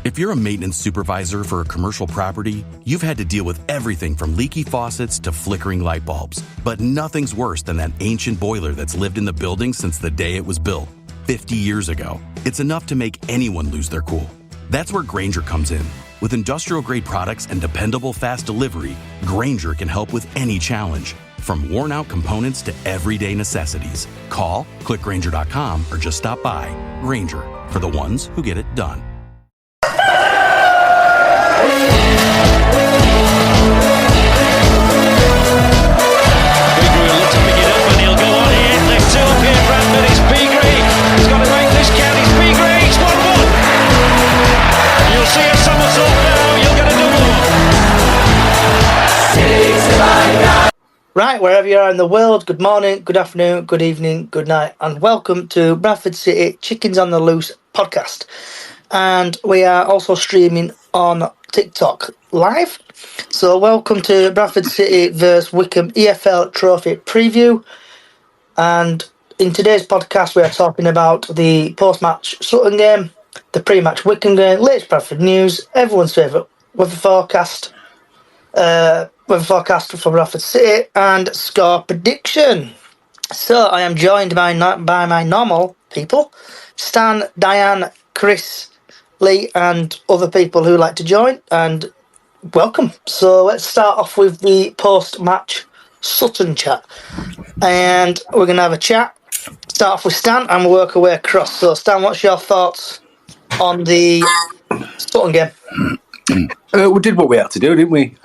If you're a maintenance supervisor for a commercial property, you've had to deal with everything from leaky faucets to flickering light bulbs. But nothing's worse than that ancient boiler that's lived in the building since the day it was built, 50 years ago. It's enough to make anyone lose their cool. That's where Grainger comes in. With industrial-grade products and dependable fast delivery, Grainger can help with any challenge, from worn-out components to everyday necessities. Call, click Grainger.com, or just stop by. Grainger, for the ones who get it done. Bradford, it's Green. He's got to make this count. It's Green. It's 1-1. You'll see a somersault now. You'll get a double. Right, wherever you are in the world, good morning, good afternoon, good evening, good night, and welcome to Bradford City Chickens on the Loose podcast. And we are also streaming on TikTok live. So welcome to Bradford City vs Wycombe EFL Trophy preview. And in today's podcast, we are talking about the post-match Sutton game, the pre-match Wycombe game, latest Bradford news, everyone's favourite weather forecast for Bradford City, and score prediction. So I am joined by my normal people, Stan, Diane, Chris, Lee, and other people who like to join, and welcome. So let's start off with the post-match Sutton chat. And we're going to have a chat. Start off with Stan and we'll work our way across. So Stan, what's your thoughts on the Sutton game? We did what we had to do, didn't we?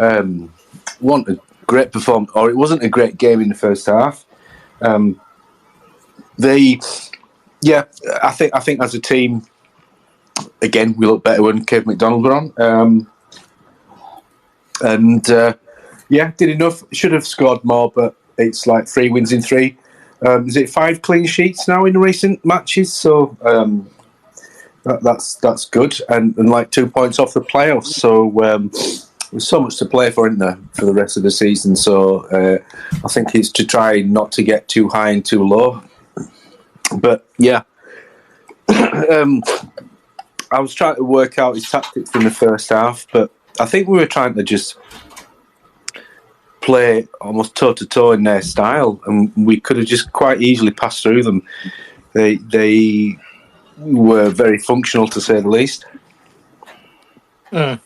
Want a great performance, or it wasn't a great game in the first half. I think as a team, again, we looked better when Kev McDonald were on. Did enough. Should have scored more, but it's like 3 wins in 3. Is it 5 clean sheets now in recent matches? So that's good, and like 2 points off the playoffs. So there's so much to play for, isn't there, for the rest of the season? So I think it's to try not to get too high and too low. But yeah, I was trying to work out his tactics in the first half, but I think we were trying to just play almost toe-to-toe in their style, and we could have just quite easily passed through them. They were very functional, to say the least. And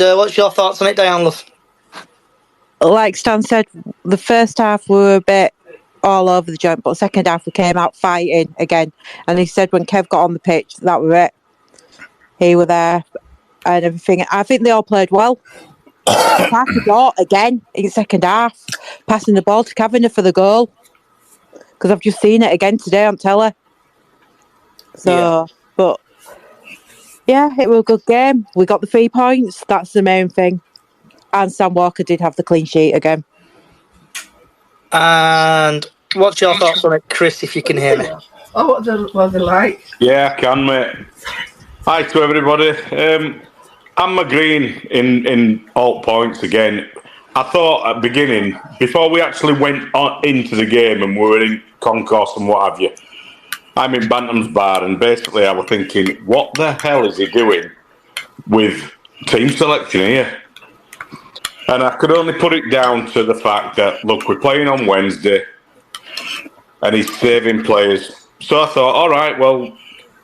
what's your thoughts on it, Diane, love? Like Stan said, the first half we were a bit all over the joint, but the second half we came out fighting again. And he said when Kev got on the pitch, that was it. He was there and everything. I think they all played well. Passed the ball again in the second half, passing the ball to Kavanagh for the goal. Because I've just seen it again today on telly. So, But yeah, it was a good game. We got the 3 points. That's the main thing. And Sam Walker did have the clean sheet again. And what's your thoughts on it, Chris, if you can hear me? Oh, what they like? Yeah, I can, mate. Hi to everybody. I'm agreeing in all points again. I thought at the beginning, before we actually went into the game and we were in concourse and what have you, I'm in Bantam's bar, and basically I was thinking, what the hell is he doing with team selection here? And I could only put it down to the fact that, look, we're playing on Wednesday and he's saving players. So I thought, all right, well,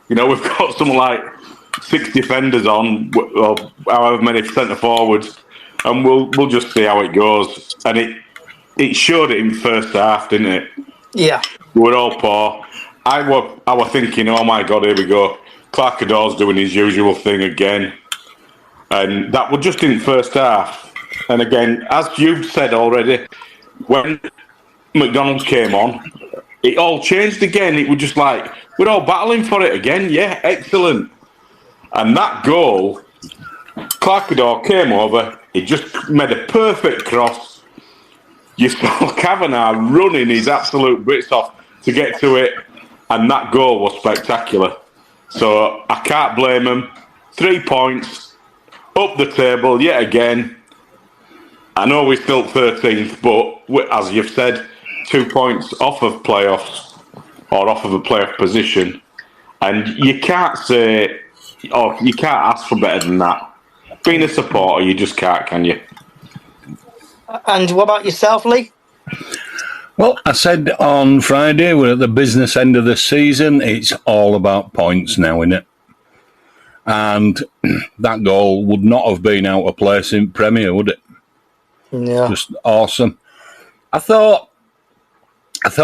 we've got something like 6 defenders on, or however many centre forwards, and we'll just see how it goes. And it showed it in the first half, didn't it? Yeah. We were all poor. I was thinking, oh my God, here we go. Clark Ador's doing his usual thing again. And that was just in the first half. And again, as you've said already, when McDonald came on, it all changed again. It was just like, we're all battling for it again. Yeah, excellent. And that goal, Clark Ador came over, he just made a perfect cross. You saw Kavanagh running his absolute bits off to get to it, and that goal was spectacular. So I can't blame him. 3 points, up the table yet again. I know we're still 13th, but as you've said, 2 points off of playoffs, or off of a playoff position. And you can't say you can't ask for better than that. Being a supporter, you just can't, can you? And what about yourself, Lee? Well, I said on Friday, we're at the business end of the season. It's all about points now, isn't it? And that goal would not have been out of place in Premier, would it? Yeah. Just awesome. I thought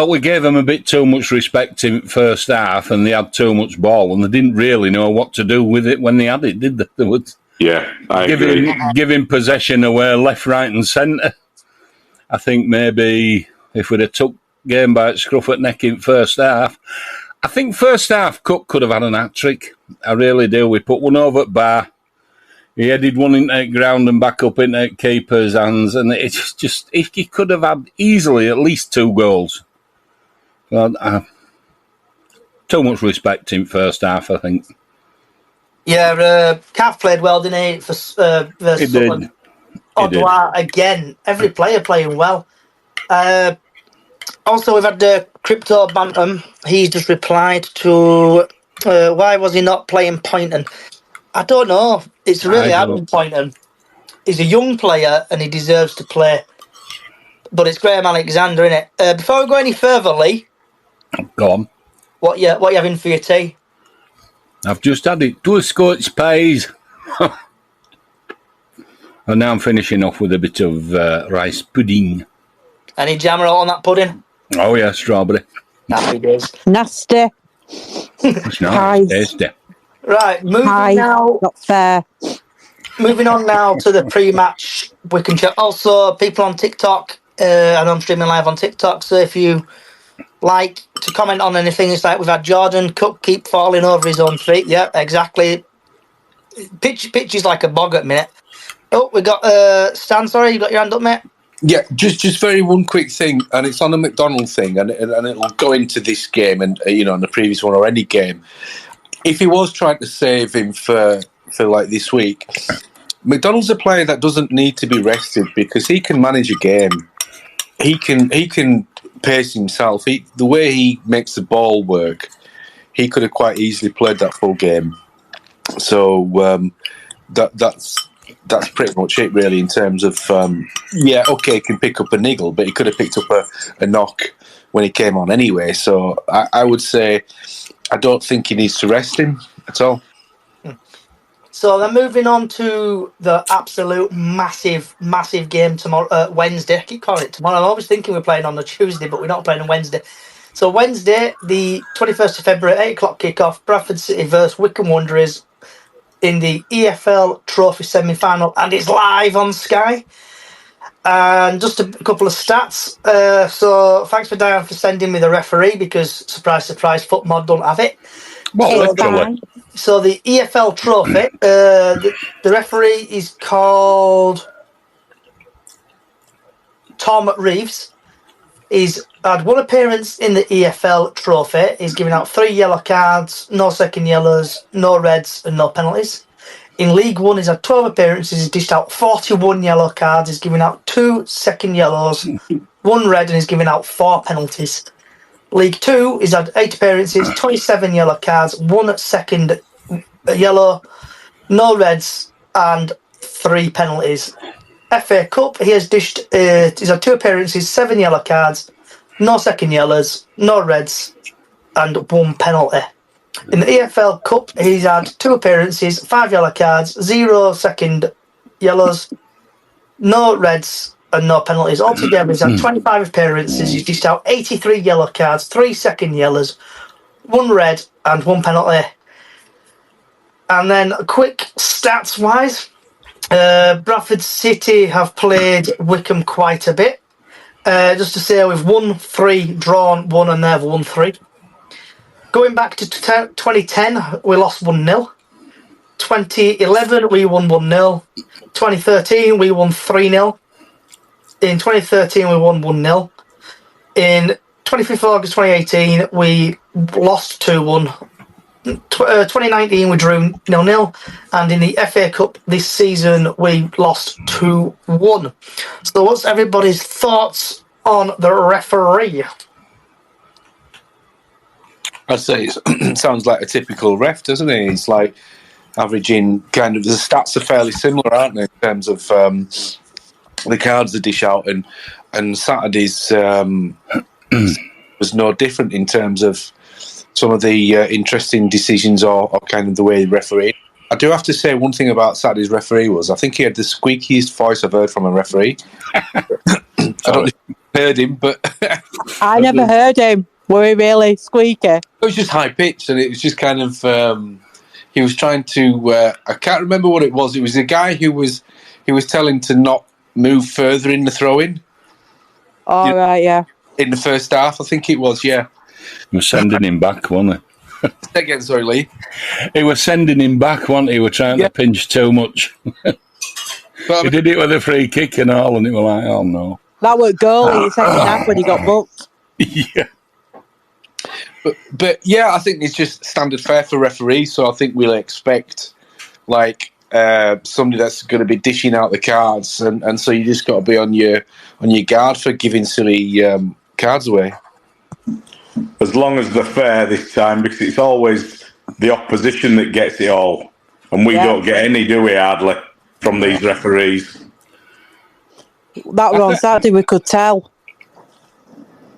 we gave them a bit too much respect in first half, and they had too much ball, and they didn't really know what to do with it when they had it, did they? They would giving possession away left, right, and centre. I think maybe if we'd have took game by its scruff at neck in first half, I think first half Cook could have had an hat-trick. I really do. We put one over at bar. He headed one into the ground and back up into the keeper's hands, and it's just, if he could have had easily at least 2 goals. Well, too much respect in first half, I think. Yeah, Cav played well, didn't he? For He did. Odwa again. Every player playing well. Also, we've had Crypto Bantam. He's just replied to why was he not playing Poynton? I don't know. It's really hard with Poynton. He's a young player and he deserves to play. But it's Graham Alexander, isn't it? Before we go any further, Lee. Go on. What you having for your tea? I've just had it. 2 Scotch pies. And now I'm finishing off with a bit of rice pudding. Any jam on that pudding? Oh, yeah, strawberry. Happy days. Nasty. It's nice. Tasty. Right, moving now. Not fair. Moving on now to the pre-match Wycombe chat. Also, people on TikTok. I know I'm streaming live on TikTok, so if you like to comment on anything, it's like we've had Jordan Cook keep falling over his own feet. Yeah, exactly. Pitch is like a bog at the minute. Oh, we got Stan. Sorry, you got your hand up, mate. Yeah, just very one quick thing, and it's on the McDonald thing, and it'll go into this game and on the previous one or any game. If he was trying to save him for like this week, McDonald's a player that doesn't need to be rested because he can manage a game. He can pace himself. The way he makes the ball work, he could have quite easily played that full game. So that's pretty much it, really, in terms of he can pick up a niggle, but he could have picked up a knock when he came on anyway. So I would say I don't think he needs to rest him at all. So then moving on to the absolute massive game tomorrow, Wednesday. I keep calling it tomorrow. I'm always thinking we're playing on a Tuesday, but we're not playing on Wednesday. So Wednesday, the 21st of February, 8 o'clock kickoff, Bradford City versus Wycombe Wanderers in the EFL Trophy semi-final, and it's live on Sky. And just a couple of stats. So thanks for Diane for sending me the referee because, surprise, surprise, FootMod don't have it. So the EFL Trophy, the referee is called Tom Reeves. He's had one appearance in the EFL Trophy. He's given out 3 yellow cards, no second yellows, no reds and no penalties. In League 1, he's had 12 appearances. He's dished out 41 yellow cards. He's given out 2 second yellows, 1 red, and he's given out 4 penalties. League 2, he's had 8 appearances, 27 yellow cards, 1 second yellow, no reds, and 3 penalties. FA Cup, he has dished. He's had 2 appearances, 7 yellow cards, no second yellows, no reds, and 1 penalty. In the EFL Cup, he's had 2 appearances, 5 yellow cards, 0 second yellows, no reds, and no penalties. Altogether, he's had 25 appearances. He's dished out 83 yellow cards, 3 second yellows, 1 red, and 1 penalty. And then, quick stats-wise, Bradford City have played Wycombe quite a bit. Just to say, we've won 3, drawn 1, and they've won 3. Going back to 2010, we lost 1-0. 2011, we won 1-0. 2013, we won 3-0. In 2013, we won 1-0. In 25th of August 2018, we lost 2-1. 2019, we drew 0-0. And in the FA Cup this season, we lost 2-1. So what's everybody's thoughts on the referee? I'd say it sounds like a typical ref, doesn't it? It's like averaging kind of, the stats are fairly similar, aren't they, in terms of the cards they dish out, and Saturday's was no different in terms of some of the interesting decisions or kind of the way he refereed. I do have to say one thing about Saturday's referee was, I think he had the squeakiest voice I've heard from a referee. I don't know if you heard him, but... I never heard him. Were he really squeaky? It was just high-pitched, and it was just kind of... he was trying to... I can't remember what it was. It was a guy who was telling to not move further in the throw-in. Oh, right, yeah. In the first half, I think it was, yeah. He was sending him back, wasn't he? Again, sorry, Lee. He was sending him back, wasn't he? He was trying to pinch too much. He did it with a free kick and all, and it was like, oh no. That was goal in the second half when he got booked. Yeah. But yeah, I think it's just standard fare for referees, so I think we'll expect like somebody that's going to be dishing out the cards, and so you just got to be on your guard for giving silly cards away. As long as they're fair this time, because it's always the opposition that gets it all, and we don't get any, do we, hardly, from these referees? That was on Saturday, we could tell.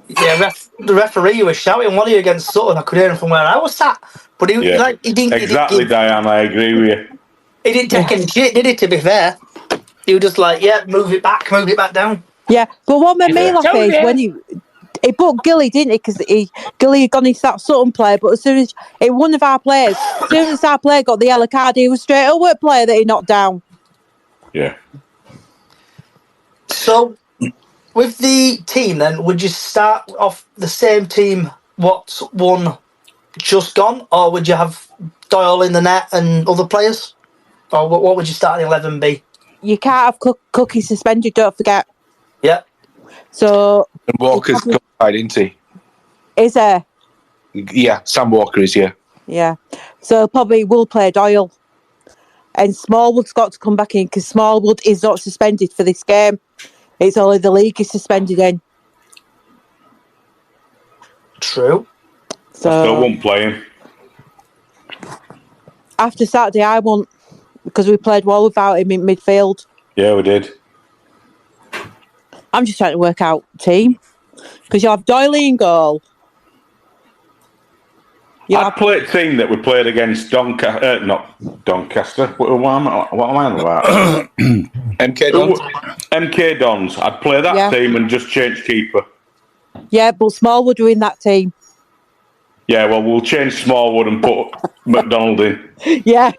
Yeah, the referee was shouting, "What are you against Sutton?" I could hear him from where I was sat, but he didn't. Exactly, Diane. I agree with you. He didn't take any shit, did he? To be fair, he was just like, "Yeah, move it back down." Yeah, but what made me laugh is when he booked Gilly, didn't he? Because Gilly had gone into that Sutton player, but as soon as one of our players, as soon as our player got the yellow card, he was straight over at player that he knocked down. Yeah. So, with the team, then, would you start off the same team what's won just gone, or would you have Doyle in the net and other players, or what would you start in 11 be? You can't have Cookie suspended. Don't forget. Yeah. So. And Walker's got isn't he? Is there? Yeah, Sam Walker is, yeah. Yeah. So probably will play Doyle. And Smallwood's got to come back in because Smallwood is not suspended for this game. It's only the league is suspended in. True. So I still won't play him. After Saturday, I won't, because we played well without him in midfield. Yeah, we did. I'm just trying to work out team. Because you have Doyley in goal. I'd play a team that we played against not Doncaster. What am I on about? MK Dons? MK Dons. I'd play that team and just change keeper. Yeah, but Smallwood were in that team. Yeah, well, we'll change Smallwood and put McDonald in. Yeah.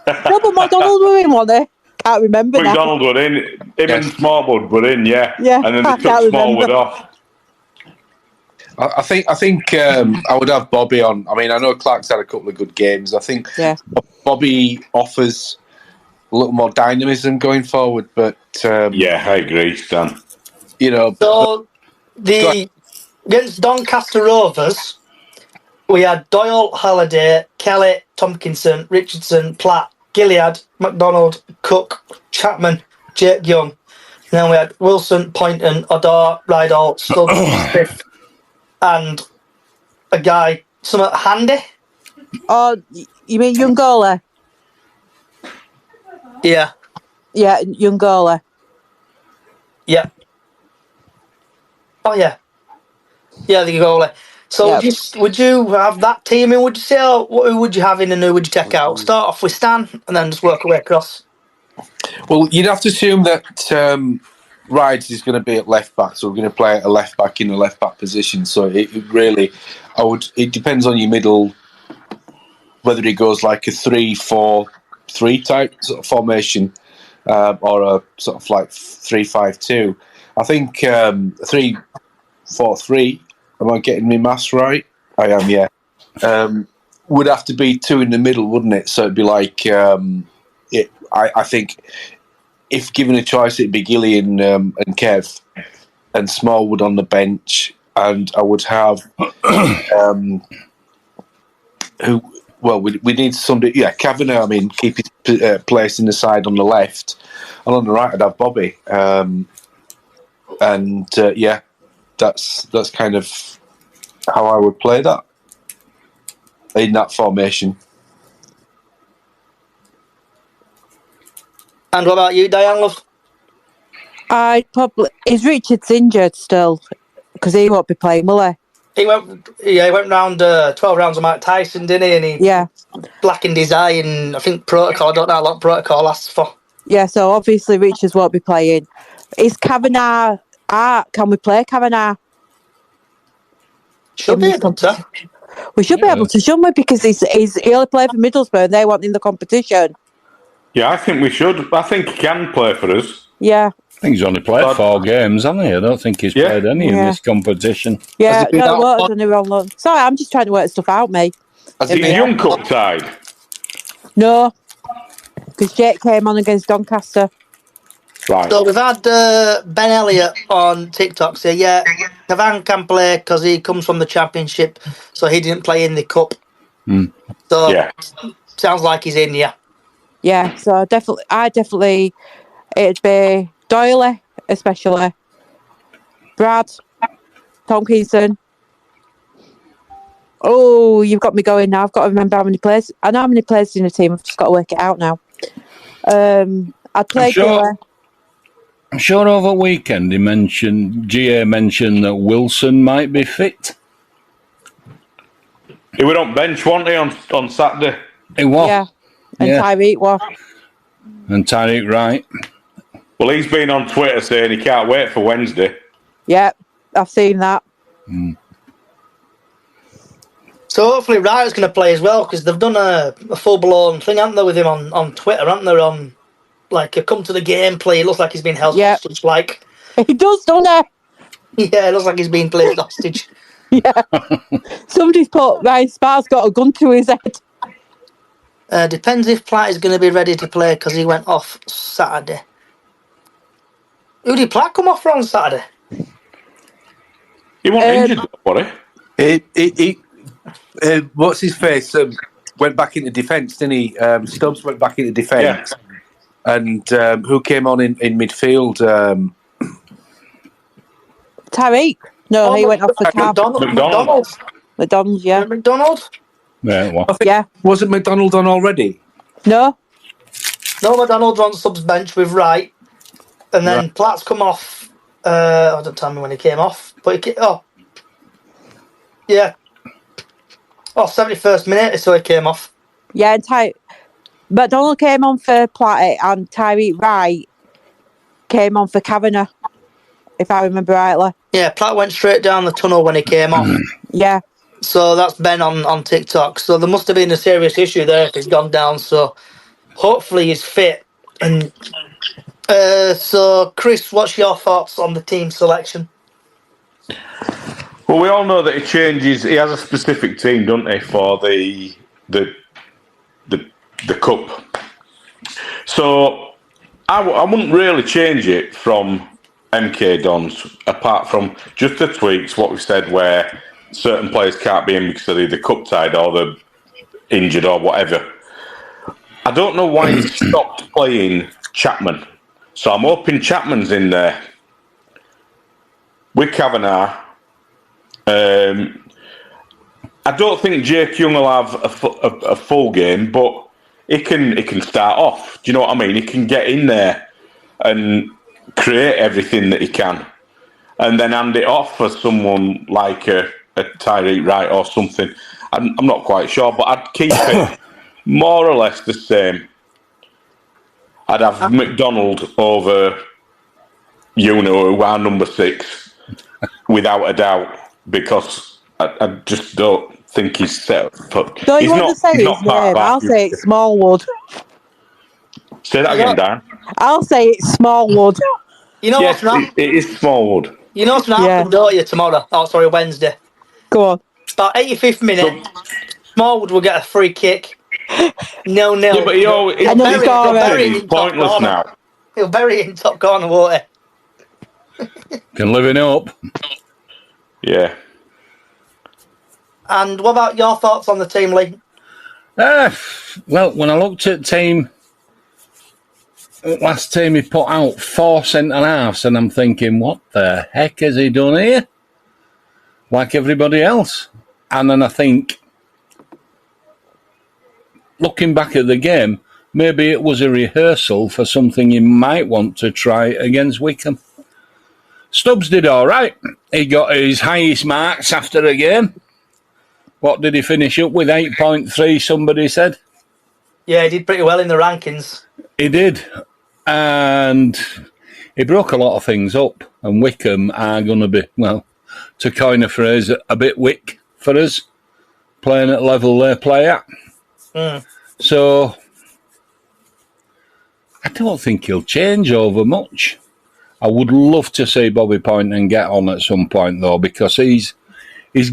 No, but McDonald were in, weren't they? Can't remember McDonald were in. Him and Smallwood were in, yeah. And then they took Smallwood off. I think I would have Bobby on. I mean, I know Clark's had a couple of good games. I think Bobby offers a little more dynamism going forward. But yeah, I agree, Stan. You know, so against Doncaster Rovers, we had Doyle, Halliday, Kelly, Tompkinson, Richardson, Platt, Gilead, McDonald, Cook, Chapman, Jake Young. And then we had Wilson, Poynton, Odor, Rydall, Stubbs, Smith, and a guy, something Handy. Oh, you mean Youngola? Yeah. Yeah, Youngola. Yeah. Oh, yeah. Yeah, the goalie. So would you have that team in? Would you say, who would you have in and who would you take out? Start off with Stan and then just work our way across. Well, you'd have to assume that Rides is going to be at left back, so we're going to play a left back in a left back position. So it really, it depends on your middle, whether he goes like a 3-4-3 type sort of formation or a sort of like 3-5-2. I think 3-4-3. Am I getting my maths right? I am, yeah. Would have to be two in the middle, wouldn't it? So it'd be like, I think if given a choice, it'd be Gilly and Kev and Smallwood on the bench. And I would have, we need somebody, Kavanagh, I mean, keep his place in the side on the left. And on the right, I'd have Bobby. That's kind of how I would play that in that formation. And what about you, Diane, love? Is Richards injured still? Because he won't be playing, will he? He went round 12 rounds of Mike Tyson, didn't he? And he blackened his eye in, I think, protocol. I don't know how long protocol lasts for. Yeah, so obviously Richards won't be playing. Is Kavanagh out? Can we play Kavanagh? Should be able to. We should be able to, shouldn't we? Because he only played for Middlesbrough and they weren't in the competition. Yeah, I think we should. I think he can play for us. Yeah. I think he's only played 4 games, hasn't he? I don't think he's played any in this competition. Yeah, no, only on loan. Sorry, I'm just trying to work stuff out, mate. Is he Young Cup tied? No, because Jake came on against Doncaster. Right. So we've had Ben Elliott on TikTok say, Cavan can play because he comes from the Championship, so he didn't play in the Cup. So sounds like he's in, yeah. Yeah, so I definitely, it'd be Doyley, especially, Brad, Tomkinson. Oh, you've got me going now. I've got to remember how many players. I know how many players in the team. I've just got to work it out now. I'd play Gilly. I'm sure over weekend GA mentioned that Wilson might be fit. He was on bench, wasn't he, on Saturday? He was. Yeah, and Tyreek was. And Tyreek Wright. Well, he's been on Twitter saying he can't wait for Wednesday. Yeah, I've seen that. So hopefully Wright's going to play as well, because they've done a full-blown thing, haven't they, with him on Twitter, haven't they, on, like, a come to the game play. It looks like he's been held hostage, like. He does, doesn't he? Yeah, it looks like he's being played hostage. Yeah. Somebody's put Ryan Sparr's got a gun to his head. Depends if Platt is going to be ready to play, because he went off Saturday. Who did Platt come off for on Saturday? He wasn't injured, was he? What's his face? Went back into defence, didn't he? Stubbs went back into defence. Yeah. And who came on in midfield? Tariq. No, he went off the cab. McDonald's, yeah. McDonald? Yeah, it was. Yeah. Wasn't McDonald on already? No. No, McDonald's on subs bench with Wright. And then Platt's come off. Don't tell me when he came off. But yeah. 71st minute, so he came off. Yeah, and McDonald came on for Platt and Tyreek Wright came on for Kavanagh, if I remember rightly. Yeah, Platt went straight down the tunnel when he came off. Yeah. So that's Ben on TikTok. So there must have been a serious issue there if he's gone down. So hopefully he's fit. And so, Chris, what's your thoughts on the team selection? Well, we all know that he changes. He has a specific team, doesn't he, for the cup. So I wouldn't really change it from MK Dons, apart from just the tweaks. What we've said, where certain players can't be in because they're either cup tied or they're injured or whatever. I don't know why he stopped playing Chapman. So I'm hoping Chapman's in there with Kavanagh. I don't think Jake Young will have a full game, but he can start off. Do you know what I mean? He can get in there and create everything that he can, and then hand it off for someone like a Tyreek Wright or something. I'm not quite sure, but I'd keep it more or less the same. I'd have McDonald over who are number 6, without a doubt, because I just don't think he's set up. Don't you want to say his name? I'll say it's Smallwood. Say that again, Dan. I'll say it's Smallwood. You know what's wrong? It is Smallwood. You know what's going to happen, don't you, tomorrow? Oh, sorry, Wednesday. Go on. About 85th minute, Smallwood will get a free kick. 0-0. Yeah, but he's pointless now. He'll bury it in top corner, won't he? Can live it up. Yeah. And what about your thoughts on the team, Lee? Well, when I looked at last team he put out 4 centre-halves, and I'm thinking, what the heck has he done here? Like everybody else. And then I think, looking back at the game, maybe it was a rehearsal for something he might want to try against Wycombe. Stubbs did all right. He got his highest marks after the game. What did he finish up with? 8.3, somebody said? Yeah, he did pretty well in the rankings. He did. And he broke a lot of things up. And Wycombe are going to be, well, to coin a phrase, a bit wick for us, playing at level they play at. So I don't think he'll change over much. I would love to see Bobby Poynton get on at some point, though, because he's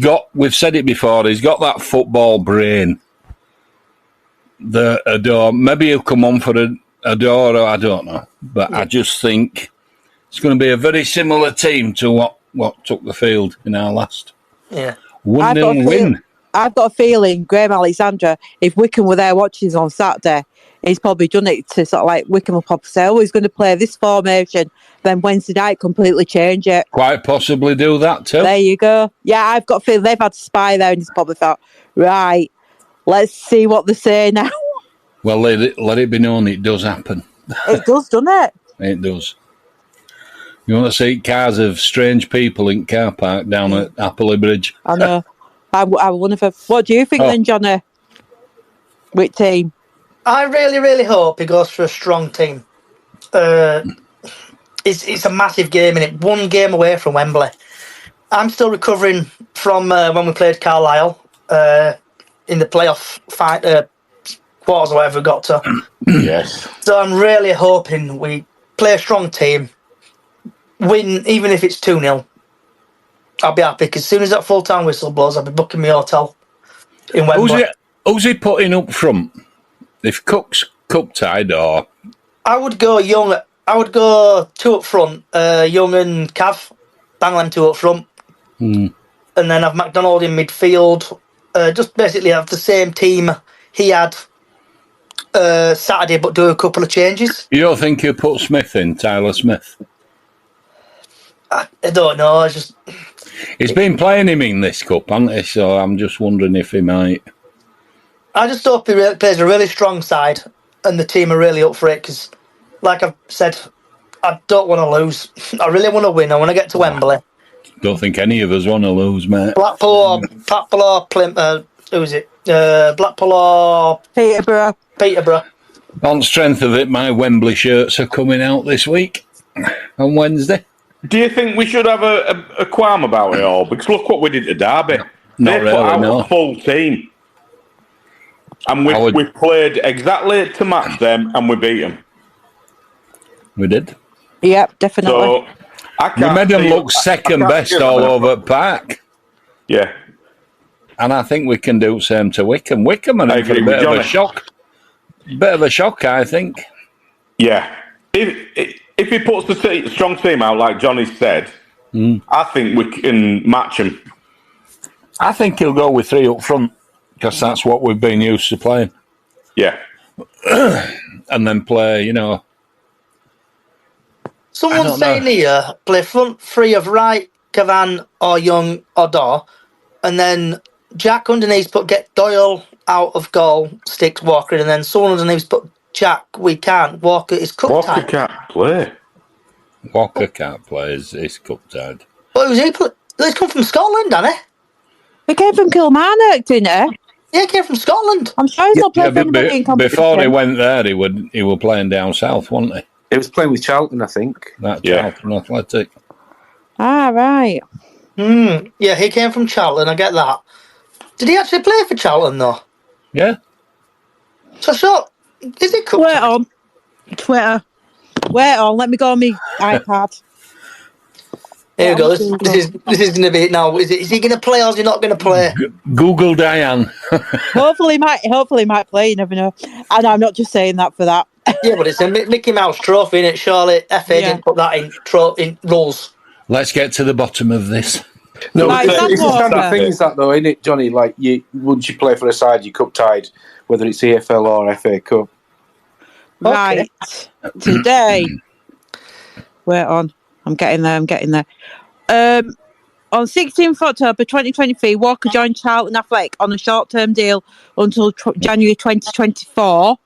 got, we've said it before, he's got that football brain. The Adore, maybe he'll come on for Adore, I don't know. But I just think it's going to be a very similar team to what took the field in our last 1-0 win. I've got a feeling Graham Alexander, if Wycombe were there watching us on Saturday, he's probably done it to sort of like Wycombe will probably say, he's going to play this formation, then Wednesday night completely change it. Quite possibly do that too. There you go. Yeah, I've got a feeling they've had to spy there and he's probably thought, right, let's see what they say now. Well, let it be known it does happen. It does, doesn't it? It does. You want to see cars of strange people in car park down at Appley Bridge? I know. I wonder if. What do you think then, Johnny? Which team? I really, really hope he goes for a strong team. It's a massive game, and it 1 game away from Wembley. I'm still recovering from when we played Carlisle in the playoff fight, quarters or whatever we got to. Yes. So I'm really hoping we play a strong team, win, even if it's 2-0. I'll be happy, because as soon as that full-time whistle blows, I'll be booking my hotel in Wembley. Who's he putting up front? If Cook's cup-tied, or... I would go Young. I would go 2 up front, Young and Cav. Bang them 2 up front. And then have McDonald in midfield. Just basically have the same team he had Saturday, but do a couple of changes. You don't think he'll put Smith in, Tyler Smith? I don't know. He's been playing him in this cup, hasn't he? So I'm just wondering if he might. I just hope he plays a really strong side and the team are really up for it, because, like I've said, I don't want to lose. I really want to win. I want to get to Wembley. Don't think any of us want to lose, mate. Blackpool or Plymouth. Who is it? Blackpool or Peterborough. On strength of it, my Wembley shirts are coming out this week on Wednesday. Do you think we should have a qualm about it all? Because look what we did to Derby. Not they really, put out no. a full team. And we played exactly to match them, and we beat them. We did. Yep, definitely. So we made them look second best all over Park. Yeah. And I think we can do the same to Wycombe. Wycombe are in for a bit of a shock. Bit of a shock, I think. Yeah. If he puts the strong team out, like Johnny said, I think we can match him. I think he'll go with 3 up front, because that's what we've been used to playing. Yeah. And then play, Someone's saying here, play front 3 of Wright, Cavan or Young or Daw, and then Jack underneath, but get Doyle out of goal, sticks Walker, and then someone underneath put Jack, we can't. Walker is cup tied. Walker can't play. Walker can't play, he's cup tied. Well, he's come from Scotland, hasn't he? He came from Kilmarnock, didn't he? Yeah, he came from Scotland. I'm sure he's not playing for anybody in competition. Before he went there, he was playing down south, wasn't he? He was playing with Charlton, I think. Charlton Athletic. Ah, right. Yeah, he came from Charlton, I get that. Did he actually play for Charlton, though? Yeah. So, is it cup Wait tied? on. Twitter. Wait on, let me go on my iPad. Here we go. This is going to be it now. Is he going to play or is he not going to play? Google Diane. Hopefully he might play, you never know. And I'm not just saying that for that. Yeah, but it's a Mickey Mouse trophy, innit? Surely FA didn't put that in rules. Let's get to the bottom of this. No, Right, it's the standard thing, Walker. is that though, isn't it, Johnny? Like, once you play for a side, you're cup tied, whether it's EFL or FA Cup. Right. Today. Wait on. I'm getting there. On 16th October 2023, Walker joined Charlton Athletic on a short-term deal until January 2024.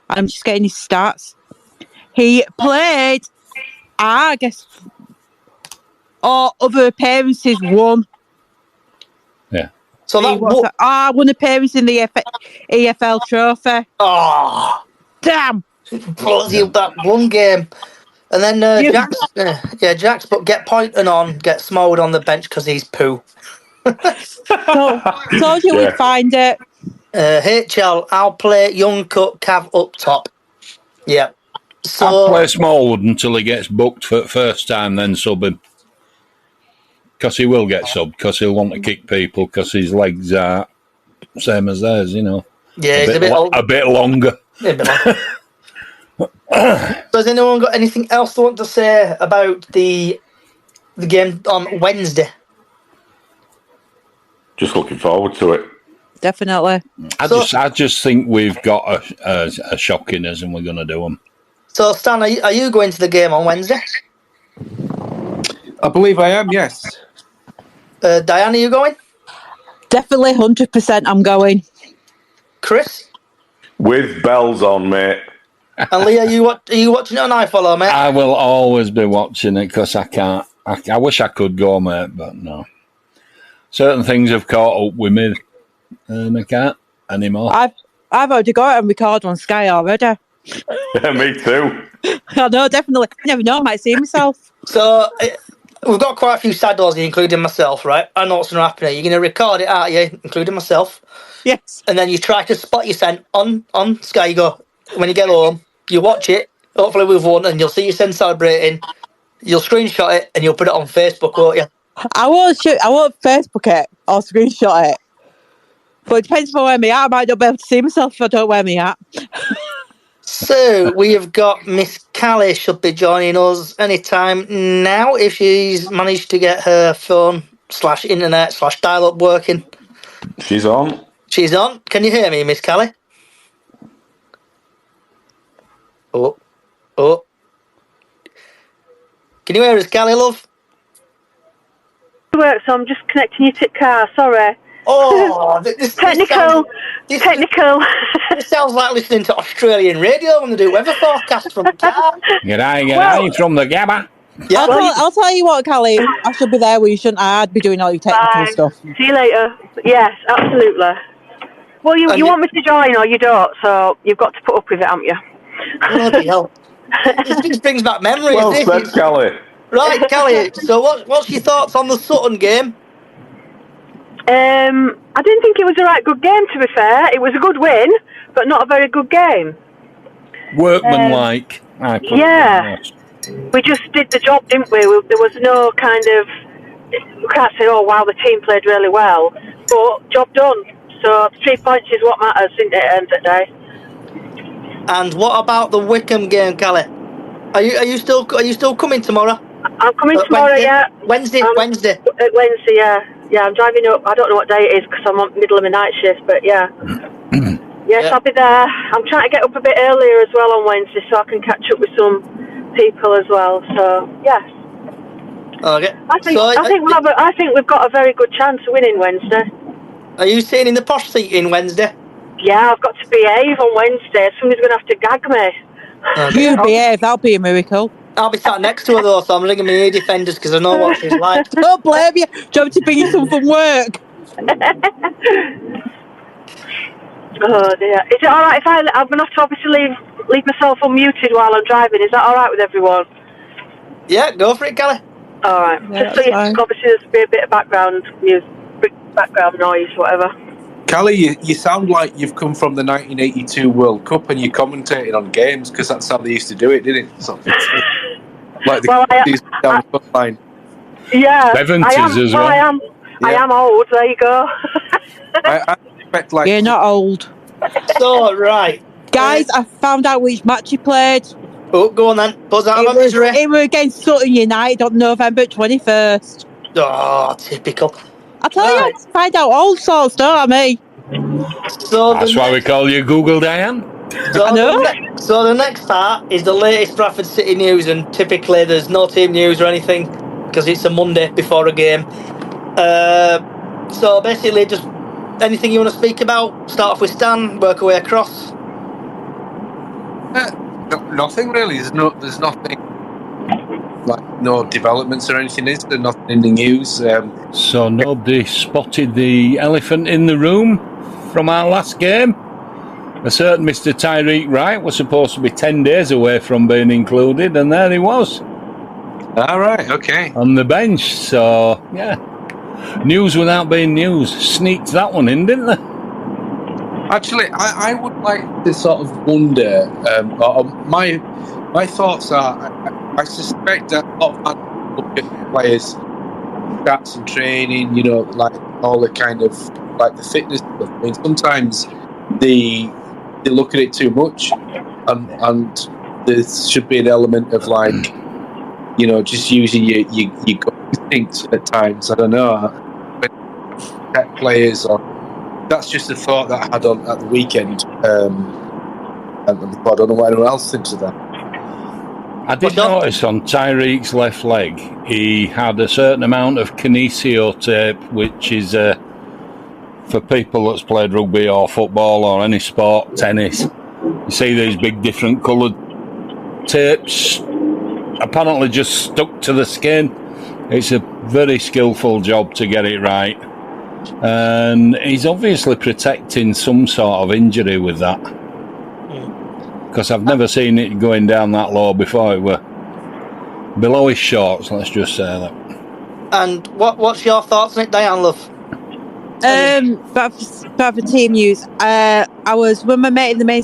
I'm just getting his stats. He played, I guess, all other appearances won. Yeah. So that won appearance in the EFL trophy. Oh, damn! Bloody that one game, and then Jack's but get pointing on, get Smallwood on the bench because he's poo. Told you we'd find it. HL, I'll play Young Cut Cav up top. Yeah. So I'll play Smallwood until he gets booked for the first time, then sub him. Because he will get subbed, because he'll want to kick people, because his legs are same as theirs, you know. Yeah, a bit longer. Yeah, a bit longer. So has anyone got anything else they want to say about the game on Wednesday? Just looking forward to it. Definitely. I just think we've got a shock in us and we're going to do them. So, Stan, are you going to the game on Wednesday? I believe I am, yes. Diane, are you going? Definitely 100% I'm going. Chris? With bells on, mate. And Lee, are you watching it on iFollow, mate? I will always be watching it because I can't. I wish I could go, mate, but no. Certain things have caught up with me, and I can't anymore. I've already got it on record on Sky already. Yeah, me too. I know, definitely. You never know, I might see myself. So, we've got quite a few saddles, including myself, right? I know what's going to happen here. You're going to record it, aren't you? Including myself. Yes. And then you try to spot your scent on Sky. You go, when you get home, you watch it, hopefully we've won, and you'll see your scent celebrating. You'll screenshot it, and you'll put it on Facebook, won't you? I won't Facebook it or screenshot it. But it depends if I wear my hat. I might not be able to see myself if I don't wear my hat. So, we have got Miss Callie should be joining us anytime now if she's managed to get her phone /internet /dial-up working. She's on. She's on. Can you hear me, Miss Callie? Oh. Can you hear us, Callie, love? Work, so I'm just connecting you to the car, sorry. Oh, technical. This sounds like listening to Australian radio when they do weather forecast from the car. G'day from the Gabba. Yeah, I'll tell you what, Callie, I should be there where you shouldn't. I'd be doing all your technical stuff. See you later. Yes, absolutely. Well, you want me to join or you don't, so you've got to put up with it, haven't you? Bloody hell. This just brings back memories. Well said, Callie. Right, Callie, so what's your thoughts on the Sutton game? I didn't think it was a right good game, to be fair. It was a good win, but not a very good game. Workmanlike. Yeah. We just did the job, didn't we? There was no kind of... We can't say, oh, wow, the team played really well. But job done. So 3 points is what matters, isn't it, at the end of the day? And what about the Wycombe game, Callie? Are you still coming tomorrow? I'm coming tomorrow, Wednesday? yeah. Wednesday. Wednesday, yeah. Yeah, I'm driving up. I don't know what day it is because I'm on middle of my night shift, but yeah. Yes, I'll be there. I'm trying to get up a bit earlier as well on Wednesday so I can catch up with some people as well. So, yes. Okay. I think we've got a very good chance of winning Wednesday. Are you sitting in the posh seat in Wednesday? Yeah, I've got to behave on Wednesday. Somebody's going to have to gag me. Okay. You behave, that'll be a miracle. I'll be sat next to her though, so I'm ringing my ear defenders because I know what she's like. Don't blame you. Do you want me to bring you some from work? Oh dear. Is it alright if I'm going to have to obviously leave myself unmuted while I'm driving? Is that alright with everyone? Yeah, go for it, Callie. Alright. Yeah, just so you can obviously there's be a bit of background music, background noise, whatever. Callie, you sound like you've come from the 1982 World Cup and you're commentating on games because that's how they used to do it, didn't it? So, like the down the front line. Yeah, 70s as well. I am old. There you go. I expect like You're not old. So, right. Guys, I found out which match you played. Oh, go on then. Buzz out of my misery. It was against Sutton United on November 21st. Oh, typical. I tell you, find out all sorts, don't I? So that's why we call you Google Diane. So, so the next part is the latest Bradford City news, and typically there's no team news or anything because it's a Monday before a game. So basically, just anything you want to speak about. Start off with Stan, work our way across. Nothing really. There's nothing like no developments or anything. Is there nothing in the news? So nobody spotted the elephant in the room from our last game? A certain Mr. Tyreek Wright was supposed to be 10 days away from being included, and there he was. All right, okay. On the bench, so, yeah. News without being news. Sneaked that one in, didn't they? Actually, I would like to sort of wonder, my thoughts are, I suspect that a lot of managers look at players' stats and training, like all the kind of, like the fitness stuff. I mean, sometimes they look at it too much, and there should be an element of like, just using your gut instincts at times. I don't know, tech players, or that's just a thought that I had on at the weekend. And I don't know what anyone else thinks of that. I did notice on Tyreek's left leg, he had a certain amount of kinesio tape, which is for people that's played rugby or football or any sport, tennis. You see these big different coloured tapes, apparently just stuck to the skin. It's a very skillful job to get it right. And he's obviously protecting some sort of injury with that. Because I've never seen it going down that low before. It were below his shorts, let's just say that. And what's your thoughts on it, Diane, love? But for team news, I was with my mate in the main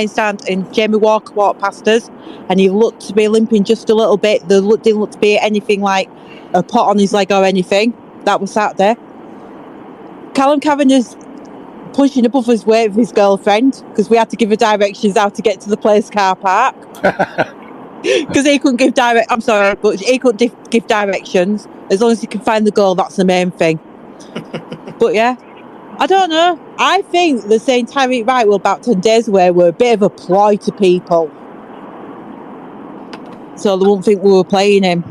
stand, and Jamie Walker walked past us, and he looked to be limping just a little bit. There didn't look to be anything like a pot on his leg or anything. That was Saturday. Callum Cavanagh's pushing above his weight with his girlfriend, because we had to give her directions how to get to the place car park. Because he couldn't give I'm sorry, but he couldn't give directions. As long as he can find the goal, that's the main thing. But yeah, I don't know. I think the saying Tyreek Wright were about 10 days away were a bit of a ploy to people, so they won't think we were playing him.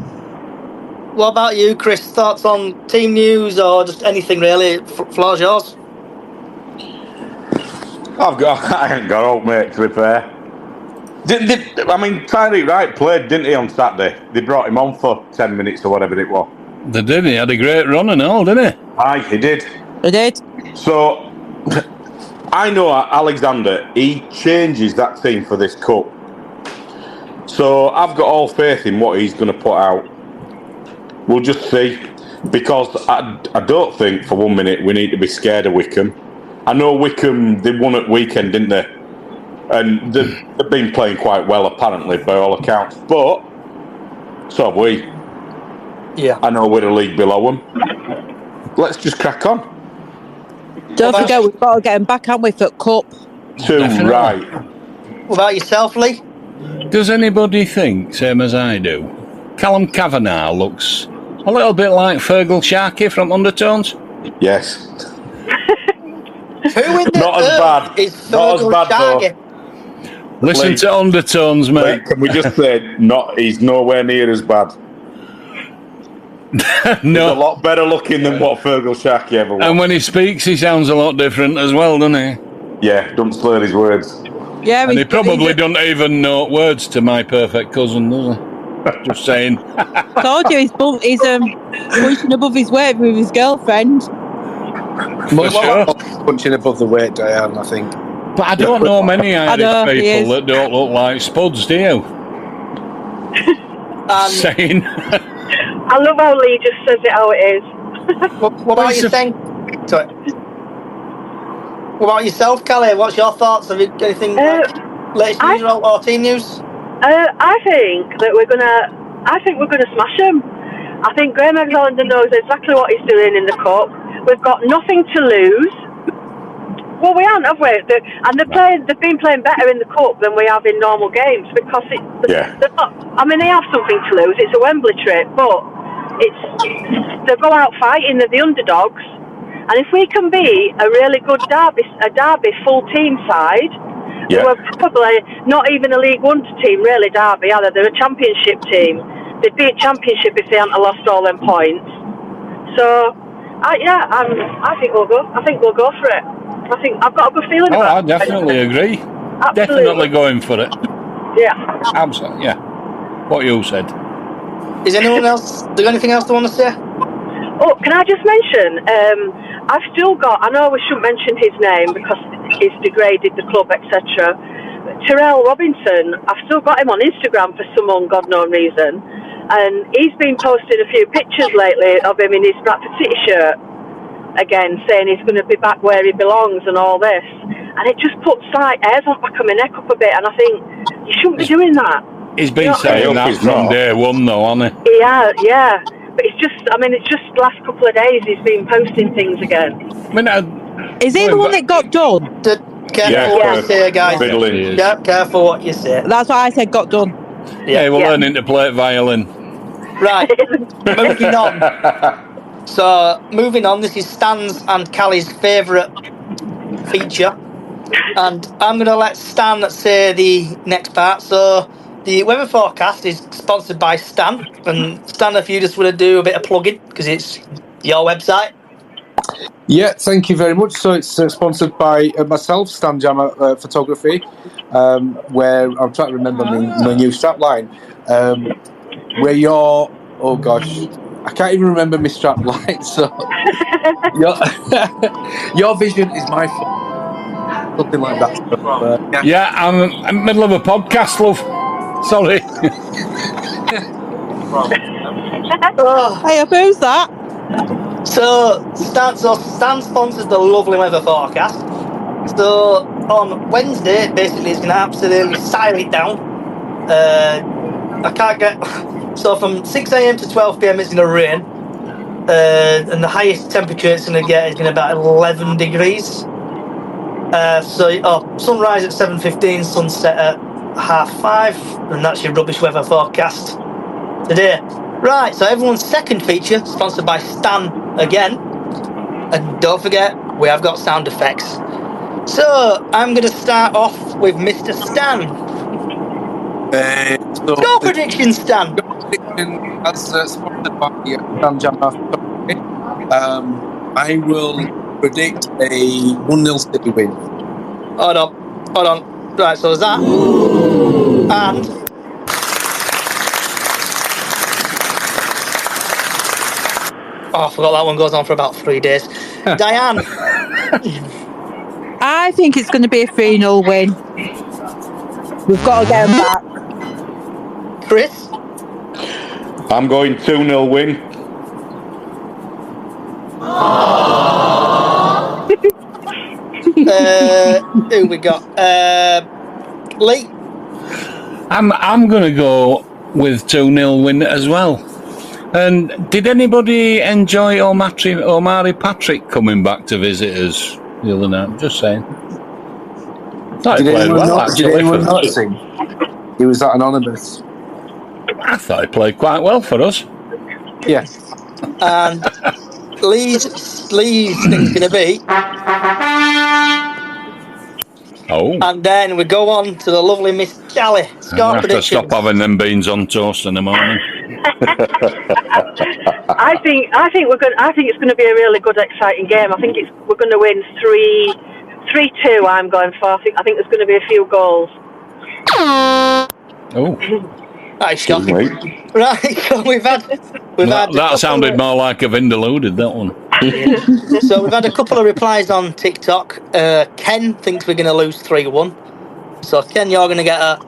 What about you, Chris? Thoughts on team news or just anything really? Floor's yours. I ain't got old, mate, to be fair. Tyreek Wright played, didn't he, on Saturday? They brought him on for 10 minutes or whatever it was. They did. He had a great run and all, didn't he? Aye, he did. He did. So, I know Alexander, he changes that team for this cup. So, I've got all faith in what he's going to put out. We'll just see. Because I don't think for 1 minute we need to be scared of Wycombe. I know Wycombe, they won at weekend, didn't they? And they've been playing quite well, apparently, by all accounts. But, so have we. Yeah. I know we're a league below them. Let's just crack on. Don't forget, we've got to get him back, haven't we, for Cup? Too right. What about yourself, Lee? Does anybody think, same as I do, Callum Kavanagh looks a little bit like Fergal Sharkey from Undertones? Yes. Who in the Not as bad. Is Not as bad, Sharkey? though. Listen to Undertones, mate. Can we just say, he's nowhere near as bad. No. He's a lot better looking than what Fergal Sharkey ever was. And when he speaks, he sounds a lot different as well, doesn't he? Yeah, don't slur his words. Yeah, and he probably don't even know words to My Perfect Cousin, does he? Just saying. Told you, he's punching above his weight with his girlfriend. Punching above the weight, Diane, I think. But I don't know many Irish people that don't look like spuds, do you? Saying. I love how Lee just says it how it is. What about you think? Sorry. What about yourself, Callie? What's your thoughts? Have you got anything latest news or team news? I think we're gonna smash them. I think Graham Alexander knows exactly what he's doing in the cup. We've got nothing to lose. Well, we aren't, have we? They've been playing better in the cup than we have in normal games because they're not. I mean, they have something to lose. It's a Wembley trip, but they go out fighting. They're the underdogs, and if we can be a really good derby full team side, we're probably not even a League One team, really. Derby, are they? They're a Championship team. They'd be a Championship if they hadn't lost all them points. So, I think we'll go. I think we'll go for it. I think I've got a good feeling about it. I definitely agree. Absolutely. Definitely going for it. Yeah. Absolutely, yeah. What you said. Is anyone else? Do you have anything else they want to say? Oh, can I just mention? I've still got. I know we shouldn't mention his name because he's degraded the club, etc. Terrell Robinson. I've still got him on Instagram for some unknown reason, and he's been posting a few pictures lately of him in his Bradford City shirt. Again, saying he's going to be back where he belongs and all this, and it just puts like hairs on the back of my neck up a bit. And I think you shouldn't be doing that. He's been saying that from day one, though, hasn't he? Yeah. But it's just the last couple of days he's been posting things again. I mean, is he the one that got done? Careful what you say, guys. Yeah, careful what you say. That's what I said, got done. Yeah, we're learning to play violin. Right, moving on. So, moving on, this is Stan's and Callie's favourite feature. And I'm going to let Stan say the next part. So, the weather forecast is sponsored by Stan. And Stan, if you just want to do a bit of plugging, because it's your website. Yeah, thank you very much. So it's sponsored by myself, Stan Jammer Photography, where I'm trying to remember my new strapline. Where your, oh gosh, I can't even remember my strapline. So your vision is my something like that. Yeah, I'm in the middle of a podcast, love. Sorry. Hey, who's that? So Stan sponsors the lovely weather forecast. So on Wednesday, basically, it's going to absolutely silent down. I can't get. So from 6 a.m. to 12 p.m. it's going to rain, and the highest temperature it's going to get is going to be about 11 degrees. Sunrise at 7:15, sunset at 5:30, and that's your rubbish weather forecast today. Right, so everyone's second feature, sponsored by Stan again. And don't forget, we have got sound effects. So, I'm going to start off with Mr. Stan. Your prediction, Stan. Your prediction, as sponsored by Stan Jammer. I will predict a 1-0 City win. Hold on. Right, so there's that. And... oh, I forgot that one goes on for about 3 days. Diane. I think it's going to be a 3-0 win. We've got to get them back. Chris. I'm going 2-0 win. Who we got? Lee. I'm going to go with 2-0 win as well. And did anybody enjoy Omari Patrick coming back to visit us the other night? Just saying. Did anyone notice him? He was that anonymous. I thought he played quite well for us. Yeah. And Lee's thing's going to be... oh. And then we go on to the lovely Miss Callie. Score have to stop having them beans on toast in the morning. I think it's going to be a really good, exciting game. I think we're going to win 3-2. I'm going for. I think there's going to be a few goals. Oh, that's shocking. Right, so we've had. That sounded more like a Vindaluded, that one. So we've had a couple of replies on TikTok. Ken thinks we're going to lose 3-1. So Ken, you're going to get a.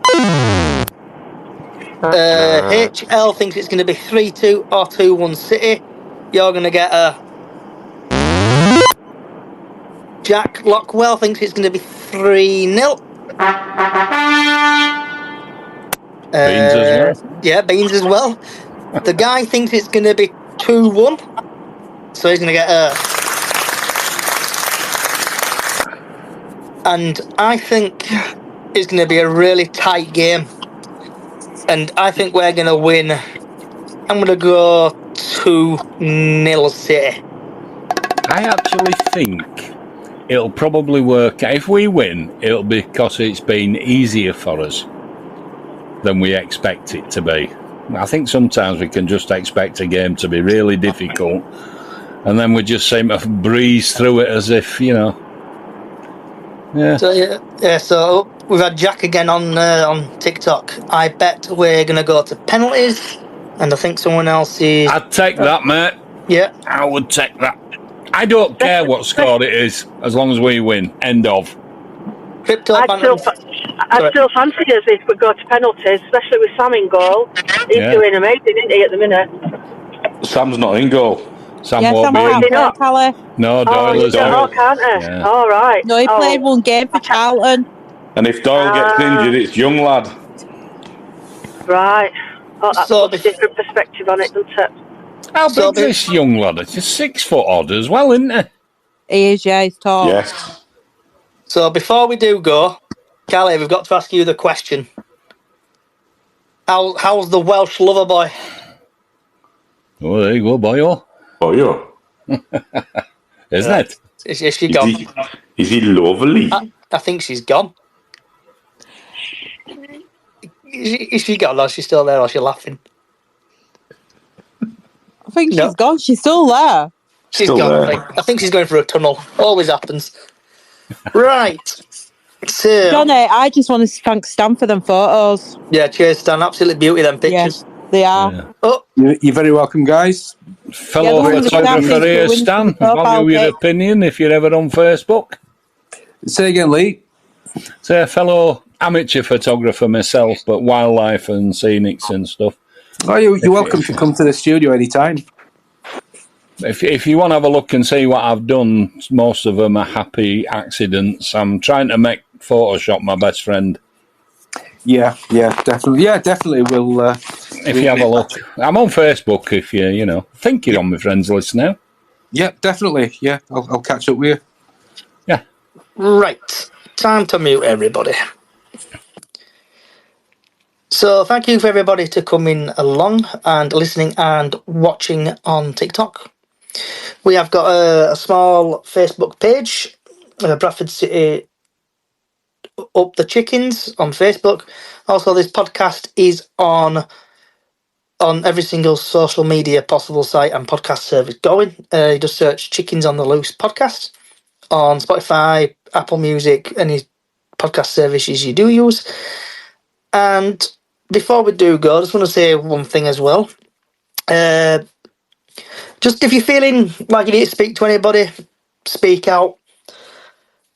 HL thinks it's going to be 3-2 or 2-1 City. You're going to get a. Jack Lockwell thinks it's going to be 3-0. Beans as well. Yeah, Beans as well. The guy thinks it's going to be 2-1. So he's going to get a. And I think it's going to be a really tight game. And I think we're going to win. I'm going to go 2-0 City. I actually think it'll probably work. If we win, it'll be because it's been easier for us than we expect it to be. I think sometimes we can just expect a game to be really difficult, and then we just seem to breeze through it as if, you know. Yeah. So, so we've had Jack again on TikTok. I bet we're going to go to penalties, and I think someone else is... I'd take that, mate. Yeah. I would take that. I don't care what score it is, as long as we win. End of. I'd still fancy us if we go to penalties, especially with Sam in goal. He's doing amazing, isn't he, at the minute? Sam's not in goal. Sam won't be in. No, Doyle is on. Oh, can't he? Yeah. All right. No, he played one game for Charlton. And if Doyle gets injured, it's young lad. Right. Oh, that puts a different perspective on it, doesn't it? How big's this young lad? It's a 6 foot odd as well, isn't he? He is, yeah, he's tall. Yes. So before we do go, Callie, we've got to ask you the question. How's the Welsh lover boy? Oh, there you go, boyo. Boyo. Isn't it? Is she gone? Is he lovely? I think she's gone. Is she gone or is she still there or is she laughing? I think she's gone. She's still there. She's gone. I think she's going through a tunnel. Always happens. Right. So, Johnny, I just want to thank Stan for them photos. Yeah, cheers, Stan. Absolutely beauty, them pictures. Yes, they are. Yeah. Oh, you're very welcome, guys. Fellow photographer here, Stan. Value your opinion if you're ever on Facebook. Say again, Lee. Say a fellow amateur photographer myself, but wildlife and scenics and stuff. Oh, you're welcome to come to the studio anytime. If you want to have a look and see what I've done, most of them are happy accidents. I'm trying to make Photoshop my best friend. Yeah, definitely. Yeah, definitely. We'll. If you have a look, I'm on Facebook. If you think you're on my friends list now. Yeah, definitely. Yeah, I'll catch up with you. Yeah. Right. Time to mute everybody. So thank you for everybody to coming along and listening and watching on TikTok. We have got a small Facebook page, Bradford City Up the Chickens on Facebook. Also, this podcast is on every single social media possible site and podcast service going. You just search Chickens on the Loose podcast on Spotify, Apple Music, any podcast services you do use. And before we do go, I just want to say one thing as well. Just if you're feeling like you need to speak to anybody, speak out.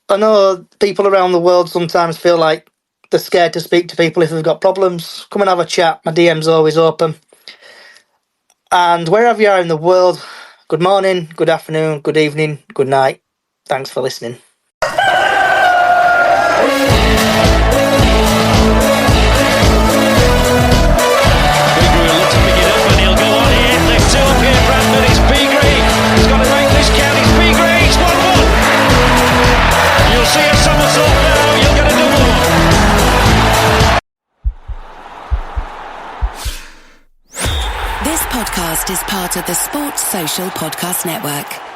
I know people around the world sometimes feel like they're scared to speak to people if they've got problems. Come and have a chat. My DM's always open. And wherever you are in the world, good morning, good afternoon, good evening, good night. Thanks for listening. This podcast is part of the Sports Social Podcast Network.